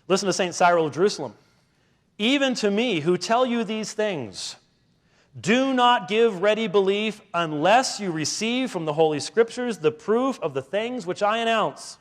Listen to St. Cyril of Jerusalem. Even to me who tell you these things, do not give ready belief unless you receive from the Holy Scriptures the proof of the things which I announce.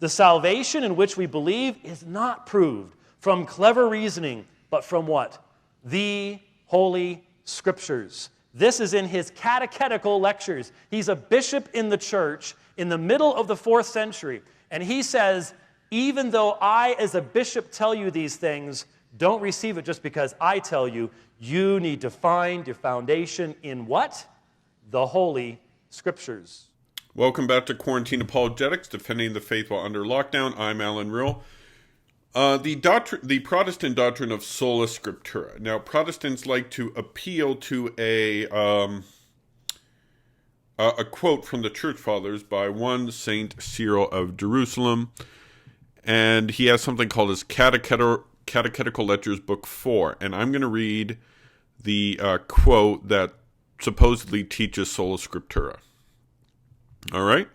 The salvation in which we believe is not proved from clever reasoning, but from what? The Holy Scriptures. This is in his catechetical lectures. He's a bishop in the church in the middle of the 4th century. And he says, even though I as a bishop tell you these things, don't receive it just because I tell you. You need to find your foundation in what? The Holy Scriptures. Welcome back to Quarantine Apologetics, defending the faith while under lockdown. I'm Allan Ruhl. The Protestant doctrine of Sola Scriptura. Now, Protestants like to appeal to a quote from the Church Fathers by one Saint Cyril of Jerusalem, and he has something called his Catechetical Lectures, Book 4, and I'm going to read the quote that supposedly teaches Sola Scriptura. All right?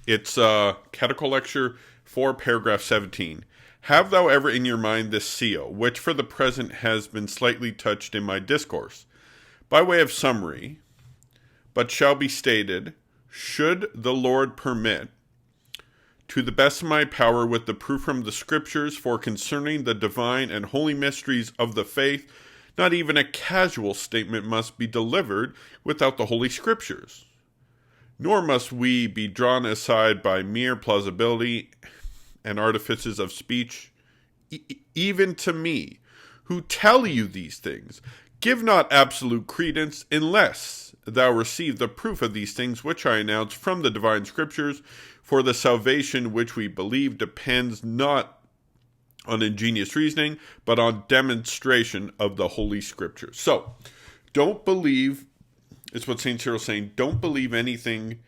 It's Catechetical Lecture 4, paragraph 17. Have thou ever in your mind this seal, which for the present has been slightly touched in my discourse, by way of summary, but shall be stated, should the Lord permit, to the best of my power with the proof from the Scriptures, for concerning the divine and holy mysteries of the faith, not even a casual statement must be delivered without the Holy Scriptures. Nor must we be drawn aside by mere plausibility and artifices of speech. Even to me, who tell you these things, give not absolute credence unless thou receive the proof of these things which I announce from the divine Scriptures, for the salvation which we believe depends not on ingenious reasoning, but on demonstration of the Holy Scriptures. So, don't believe, it's what St. Cyril's saying, don't believe anything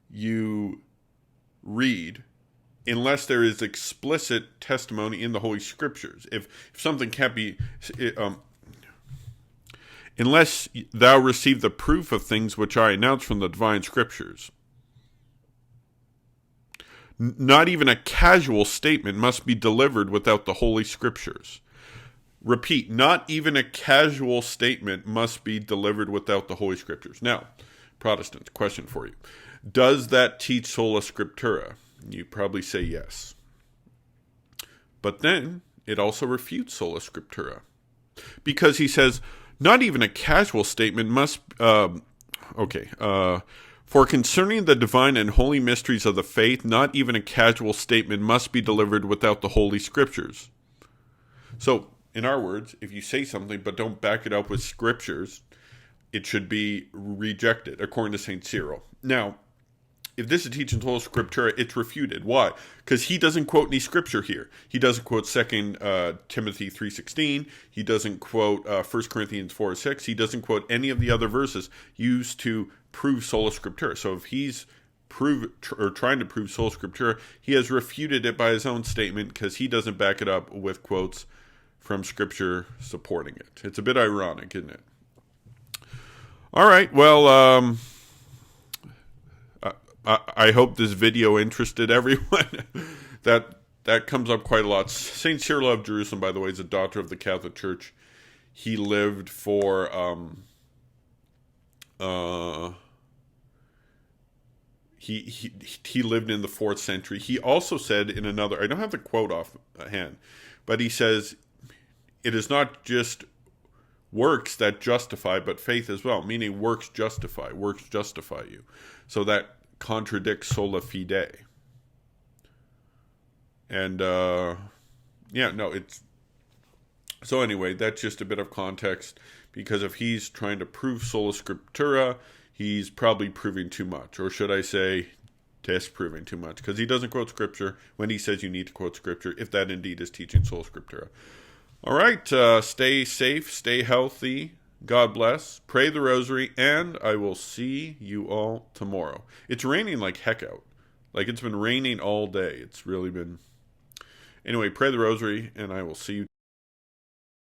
you read unless there is explicit testimony in the Holy Scriptures. If something can't be, unless thou receive the proof of things which I announce from the divine Scriptures. Not even a casual statement must be delivered without the Holy Scriptures. Repeat, not even a casual statement must be delivered without the Holy Scriptures. Now, Protestants, question for you. Does that teach Sola Scriptura? You probably say yes. But then, it also refutes Sola Scriptura. Because he says, not even a casual statement must... For concerning the divine and holy mysteries of the faith, not even a casual statement must be delivered without the Holy Scriptures. So, in our words, if you say something but don't back it up with Scriptures, it should be rejected, according to St. Cyril. Now, if this is teaching Sola Scriptura, it's refuted. Why? Because he doesn't quote any Scripture here. He doesn't quote 2 Timothy 3:16. He doesn't quote 1 Corinthians 4:6. He doesn't quote any of the other verses used to prove Sola Scriptura. So if he's trying to prove Sola Scriptura, he has refuted it by his own statement because he doesn't back it up with quotes from Scripture supporting it. It's a bit ironic, isn't it? All right, well, I hope this video interested everyone. That comes up quite a lot. St. Cyril of Jerusalem, by the way, is a doctor of the Catholic Church. He lived for... He lived in the 4th century. He also said in another, I don't have the quote offhand, but he says, it is not just works that justify, but faith as well, meaning works justify you. So that contradicts sola fide. And, so anyway, that's just a bit of context, because if he's trying to prove Sola Scriptura, he's probably proving too much, or should I say, disproving too much, because he doesn't quote Scripture when he says you need to quote Scripture, if that indeed is teaching Sola Scriptura. All right, stay safe, stay healthy, God bless, pray the rosary, and I will see you all tomorrow. It's raining like heck out. Like, it's been raining all day. It's really been... Anyway, pray the rosary, and I will see you